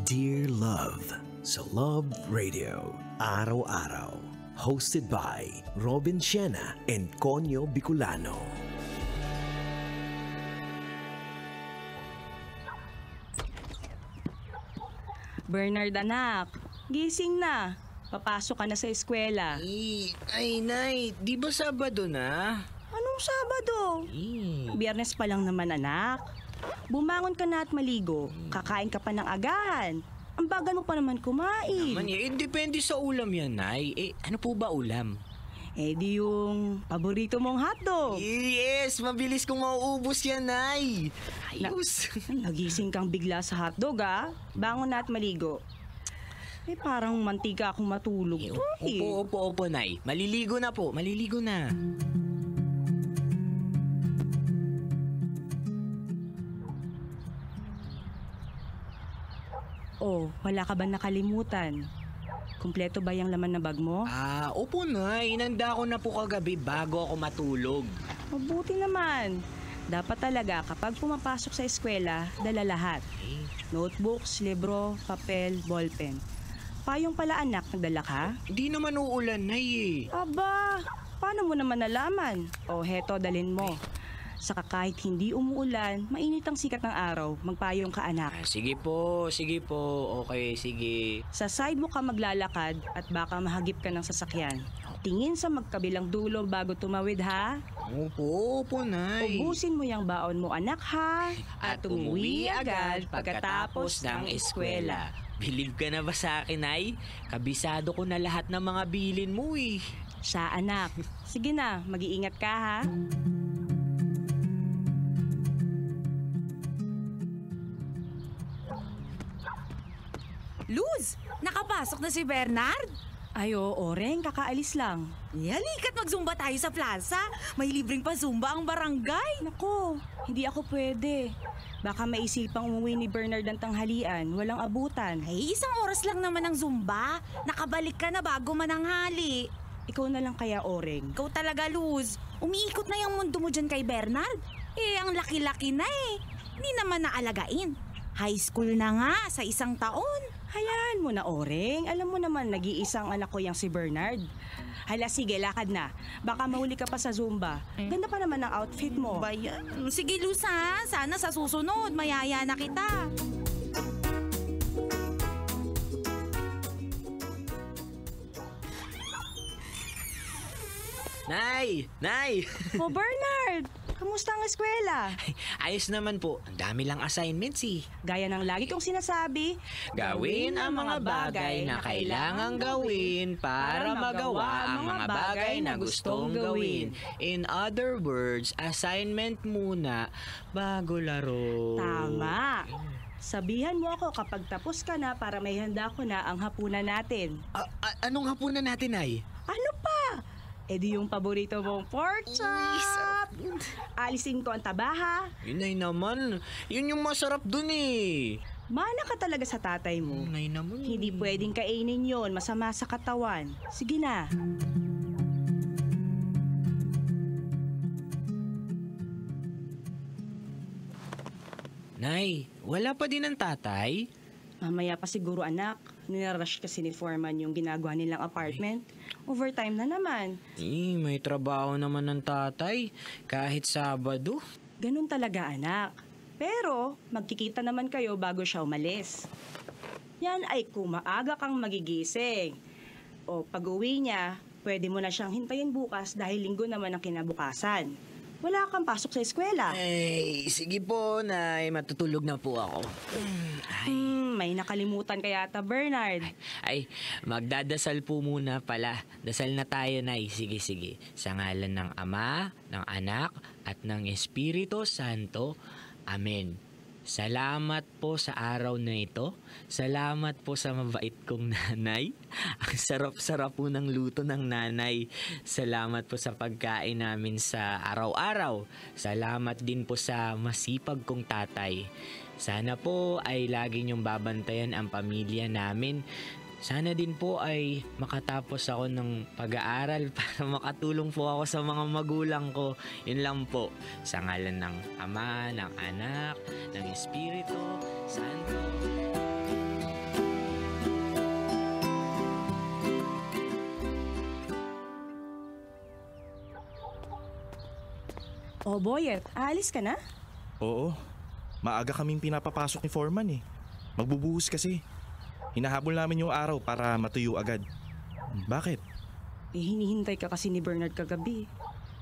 Dear Love sa Love Radio, araw-araw. Hosted by Robin Siena and Conyo Bicolano. Bernard anak, gising na. Papasok ka na sa eskwela. Ay, Nay, di ba Sabado na? Anong Sabado? Biyernes pa lang naman anak. Bumangon ka na at maligo. Kakain ka pa ng agahan. Ang bagal mo pa naman kumain. Depende sa ulam yan, Nay. Ano po ba ulam? Di yung paborito mong hotdog. Yes, mabilis kong mauubos yan, Nay. Ayos. Nagising kang bigla sa hotdog Bangon na at maligo. Parang mantika akong matulog. Opo, Nay. Maliligo na po, maliligo na. Wala ka ba nakalimutan? Kumpleto ba yung laman na bag mo? Opo, Nay. Inanda ko na po kagabi bago ako matulog. Mabuti naman. Dapat talaga kapag pumapasok sa eskwela, dala lahat. Notebooks, libro, papel, ballpen. Payong pala anak, nagdala ka? Di naman uulan, Nay. Aba, paano mo naman nalaman? Heto, dalin mo. Saka kahit hindi umuulan, mainit ang sikat ng araw, magpayong ka anak. Sige po. Okay, sige. Sa sidewalk ka maglalakad at baka mahagip ka ng sasakyan. Tingin sa magkabilang dulo bago tumawid ha. Opo, Nay. Ubusin mo yung baon mo anak ha. At umuwi agad pagkatapos ng eskwela. Believe ka na ba sa akin, Nay? Kabisado ko na lahat ng mga bilin mo Siya anak. Sige na, mag-iingat ka ha. Luz, nakapasok na si Bernard? Oreng, kakaalis lang. Halika't mag-zumba tayo sa plaza. May libreng pa-zumba ang barangay. Nako, hindi ako pwede. Baka maisipang umuwi ni Bernard ng tanghalian, walang abutan. Isang oras lang naman ang zumba. Nakabalik ka na bago mananghali. Ikaw na lang kaya, Oreng. Ikaw talaga, Luz. Umiikot na yung mundo mo dyan kay Bernard. Ang laki-laki na Hindi naman naalagain. High school na nga sa isang taon. Hayaan mo na, Oreng. Alam mo naman, nag-iisang anak ko yung si Bernard. Hala, sige, lakad na. Baka mahuli ka pa sa Zumba. Ganda pa naman ang outfit mo. Bayan. Sige, Luz ha. Sana sa susunod, mayaya na kita. Nay! Bernard! Kamusta ang eskwela? Ayos naman po. Ang dami lang assignments Gaya ng lagi kong sinasabi, gawin ang mga bagay na kailangang gawin para magawa ang mga bagay na gustong gawin. In other words, assignment muna bago laro. Tama. Sabihan mo ako kapag tapos ka na para may handa ko na ang hapunan natin. Anong hapunan natin, Nay? Ano pa? Di yung paborito mong pork chop. Alisin ko ang tabaha. Yun ay naman. Yun yung masarap dun Mana ka talaga sa tatay mo. Ay naman. Hindi pwedeng kainin yon, masama sa katawan. Sige na. Nay, wala pa din ang tatay? Mamaya pa siguro anak. Nirush kasi ni Foreman yung ginagawa nilang apartment. Overtime na naman. May trabaho naman ng tatay. Kahit Sabado. Ganun talaga anak. Pero magkikita naman kayo bago siya umalis. Yan ay kung maaga kang magigising. Pag-uwi niya, pwede mo na siyang hintayin bukas dahil linggo naman ang kinabukasan. Wala kang pasok sa eskwela. Sige po, Nay. Matutulog na po ako. May nakalimutan kaya ata, Bernard. Magdadasal po muna pala. Dasal na tayo, Nay. Sige. Sa ngalan ng Ama, ng Anak, at ng Espiritu Santo. Amen. Salamat po sa araw na ito. Salamat po sa mabait kong nanay. Ang sarap-sarap po ng luto ng nanay. Salamat po sa pagkain namin sa araw-araw. Salamat din po sa masipag kong tatay. Sana po ay lagi niyong babantayan ang pamilya namin. Sana din po ay makatapos ako ng pag-aaral para makatulong po ako sa mga magulang ko. Yun lang po. Sa ngalan ng Ama, ng Anak, ng Espiritu Santo. O Boyet, aalis ka na? Oo. Maaga kaming pinapapasok ni Foreman eh. Magbubuhos kasi. Hinahabol namin yung araw para matuyo agad. Bakit? Hinihintay ka kasi ni Bernard kagabi.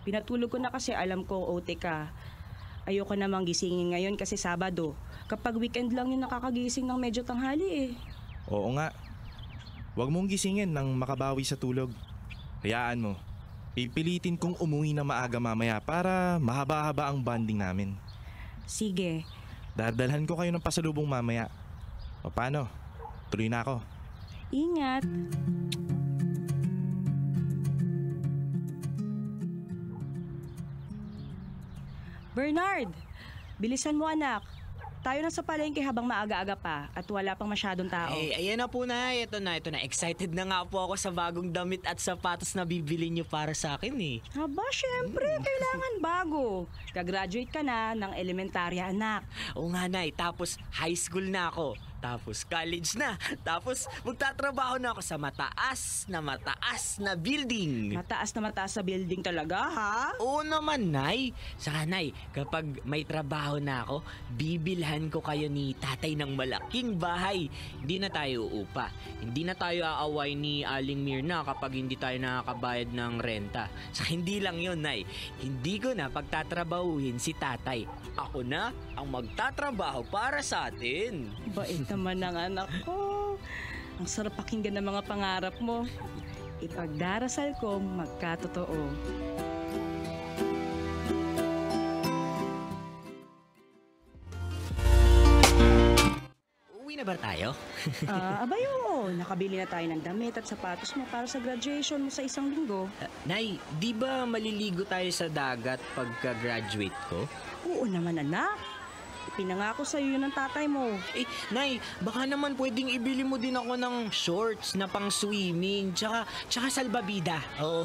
Pinatulog ko na kasi alam ko OT ka. Ayoko namang gisingin ngayon kasi Sabado. Kapag weekend lang yung nakakagising ng medyo tanghali eh. Oo nga. Huwag mong gisingin nang makabawi sa tulog. Hayaan mo. Pipilitin kong umuwi na maaga mamaya para mahaba-haba ang bonding namin. Sige. Dadalhan ko kayo ng pasalubong mamaya. O paano? Tuloy na ako. Ingat. Bernard, bilisan mo anak. Tayo na sa palengke habang maaga-aga pa at wala pang masyadong tao. Ayan na po na. Ito na. Excited na nga po ako sa bagong damit at sapatos na bibili niyo para sa akin eh. Aba, syempre, kailangan bago. Gagraduate ka na ng elementarya, anak. Oo nga, Nay. Tapos high school na ako. Tapos college na. Tapos magtatrabaho na ako sa mataas na building. Mataas sa building talaga, ha? Oo naman, Nay. Saka, Nay, kapag may trabaho na ako, bibilhan ko kayo ni tatay ng malaking bahay. Hindi na tayo uupa. Hindi na tayo aaway ni Aling Mirna kapag hindi tayo nakakabayad ng renta. Saka hindi lang yun, Nay. Hindi ko na pagtatrabahuhin si tatay. Ako na ang magtatrabaho para sa atin. Bait naman ng anak ko. Ang sarap pakinggan ng mga pangarap mo. Ipagdarasal ko magkatotoo. Uwi na ba tayo? Abay oo, nakabili na tayo ng damit at sapatos mo para sa graduation mo sa isang linggo. Nay, di ba maliligo tayo sa dagat pagka-graduate ko? Oo naman anak. Ipinangako sa iyo ng tatay mo. Nay, baka naman pwedeng ibili mo din ako ng shorts na pang swimming, tsaka salbabida. Oo.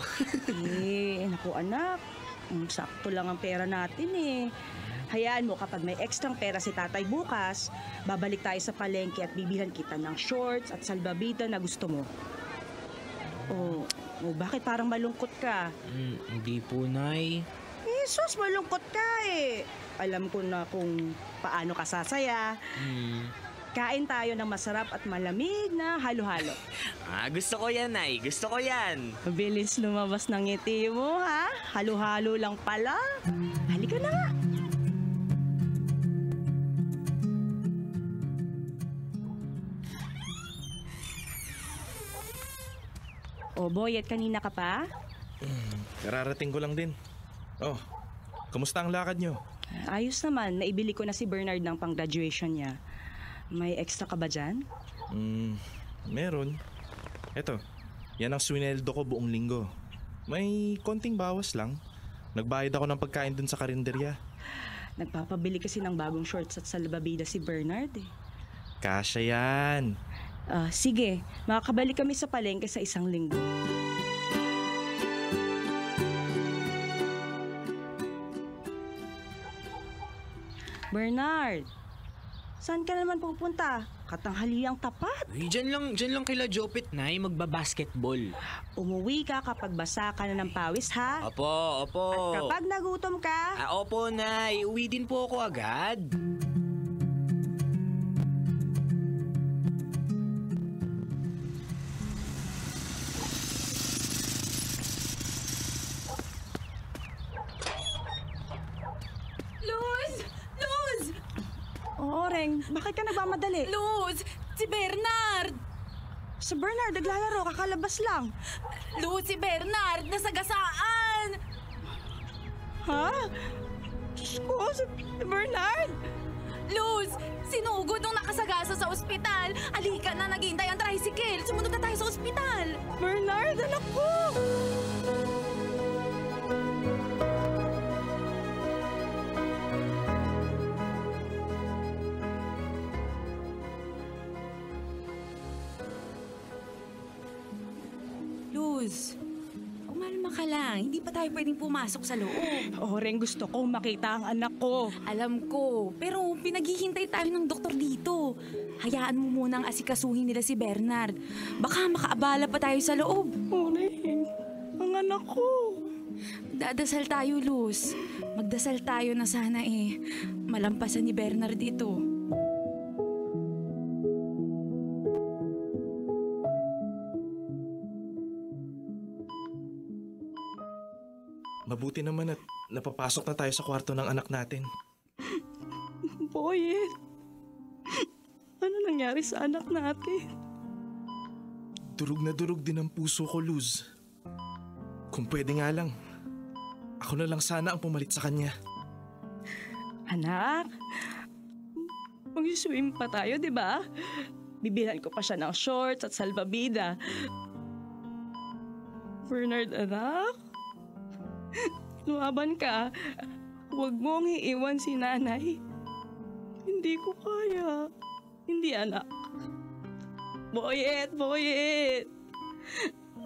Naku anak, sakto lang ang pera natin eh. Hayaan mo kapag may ekstrang pera si tatay bukas, babalik tayo sa palengke at bibilhan kita ng shorts at salbabida na gusto mo. Bakit parang malungkot ka? Hindi po, Nay. Jesus, malungkot ka eh. Alam ko na kung paano ka sasaya. Kain tayo ng masarap at malamig na halo-halo. Gusto ko yan, Nay. Gusto ko yan. Mabilis lumabas ng ngiti mo, ha? Halo-halo lang pala. Halika na nga. Boy, at kanina ka pa? Kararating ko lang din. Kamusta ang lakad nyo? Ayos naman, naibili ko na si Bernard ng pang-graduation niya. May extra ka ba dyan? Meron. Eto, yan ang swineldo ko buong linggo. May konting bawas lang. Nagbayad ako ng pagkain dun sa karinderya. Nagpapabili kasi ng bagong shorts at salbabida si Bernard eh. Kasya yan. Sige, makakabalik kami sa palengke sa isang linggo. Bernard, saan ka naman pupunta? Katanghaliang tapat. Diyan lang kila Jopit, Nay, magbabasketball. Umuwi ka kapag basa ka na ng pawis, ha? Opo. At kapag nagutom ka... Opo, Nay. Uwi din po ako agad. Oreng, bakit ka nagmamadali? Luz! Si Bernard! Si Bernard, naglalaro, kakalabas lang. Luz, si Bernard! Nasagasaan! Ha? Diyos ko, si Bernard! Luz! Sinugod nung nakasagasa sa ospital! Alika na, naghihintay ang tricycle! Sumunod na tayo sa ospital! Bernard, anak ko! Luz, umalma ka lang. Hindi pa tayo pwedeng pumasok sa loob. Oreng, gusto kong makita ang anak ko. Alam ko, pero pinaghihintay tayo ng doktor dito. Hayaan mo munang asikasuhin nila si Bernard. Baka makaabala pa tayo sa loob. Oreng, ang anak ko. Magdadasal tayo, Luz. Magdasal tayo na sana malampasan ni Bernard ito. Mabuti naman at napapasok na tayo sa kwarto ng anak natin. Boyet, ano nangyari sa anak natin? Durog na durog din ang puso ko, Luz. Kung pwede nga lang, ako na lang sana ang pumalit sa kanya. Anak, mag-swim pa tayo, di ba? Bibilhan ko pa siya ng shorts at salbabida. Bernard, anak, lumaban ka. Huwag mong iiwan si nanay. Hindi ko kaya. Hindi, anak. Boyet!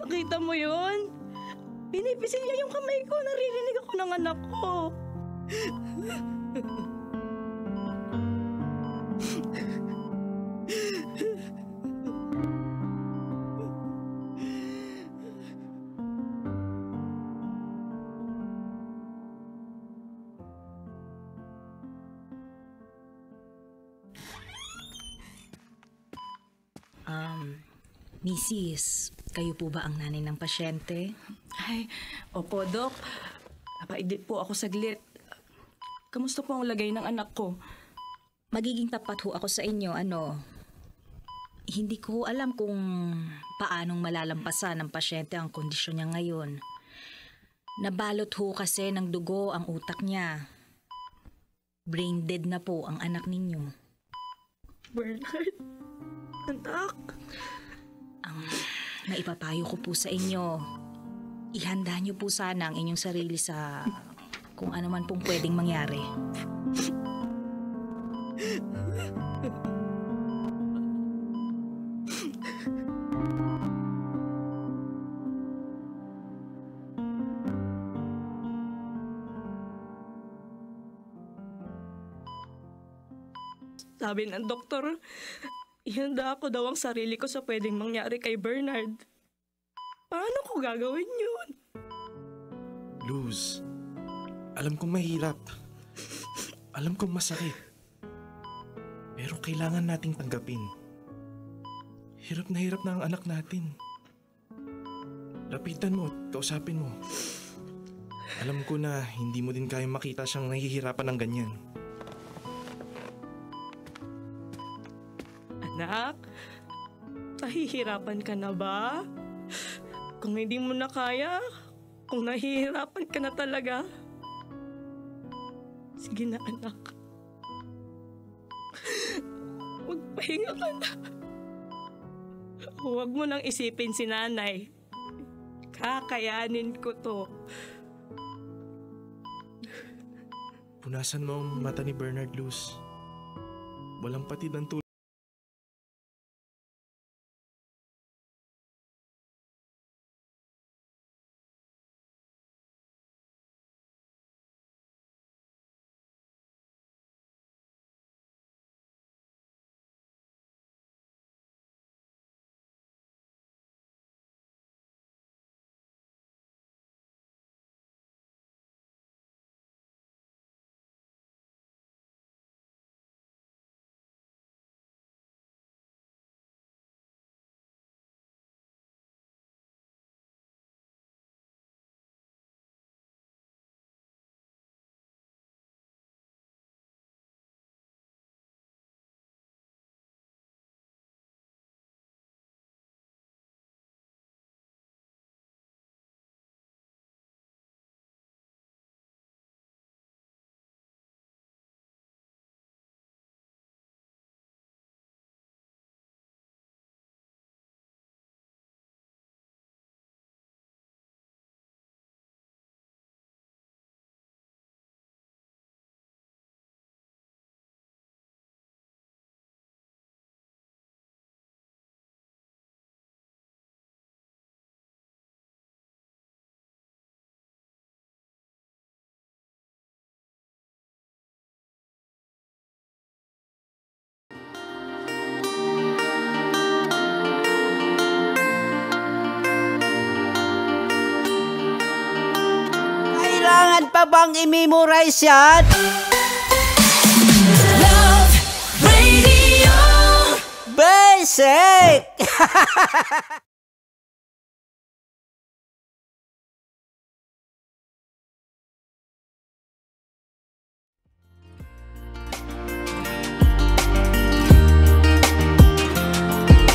Nakita mo yun? Pinipisil niya yung kamay ko. Naririnig ako ng anak ko. Mrs., kayo po ba ang nanay ng pasyente? Ay, opo, Dok. Napaidip po ako saglit. Kamusta po ang lagay ng anak ko? Magiging tapat ho ako sa inyo, Hindi ko alam kung paanong malalampasan ng pasyente ang kondisyon niya ngayon. Nabalot ho kasi ng dugo ang utak niya. Brain dead na po ang anak ninyo. Bernard, anak. Ang naipapayo ko po sa inyo, ihanda niyo po sana ang inyong sarili sa kung ano man pong pwedeng mangyari. Sabi ng doktor, ihanda ko daw ang sarili ko sa pwedeng mangyari kay Bernard. Paano ko gagawin yun? Luz, alam kong mahirap. Alam kong masakit. Pero kailangan nating tanggapin. Hirap na ang anak natin. Lapitan mo at kausapin mo. Alam ko na hindi mo din kayang makita siyang nahihirapan ng ganyan. Anak, nahihirapan ka na ba? Kung hindi mo na kaya, kung nahihirapan ka na talaga, sige na anak. Magpahinga ka na. Huwag mo nang isipin si nanay. Kakayanin ko to. Punasan mo ang mata ni Bernard, Luz. Walang patid ang tulad. Kailangan pa bang i-memorize yan? Love Radio. Basic!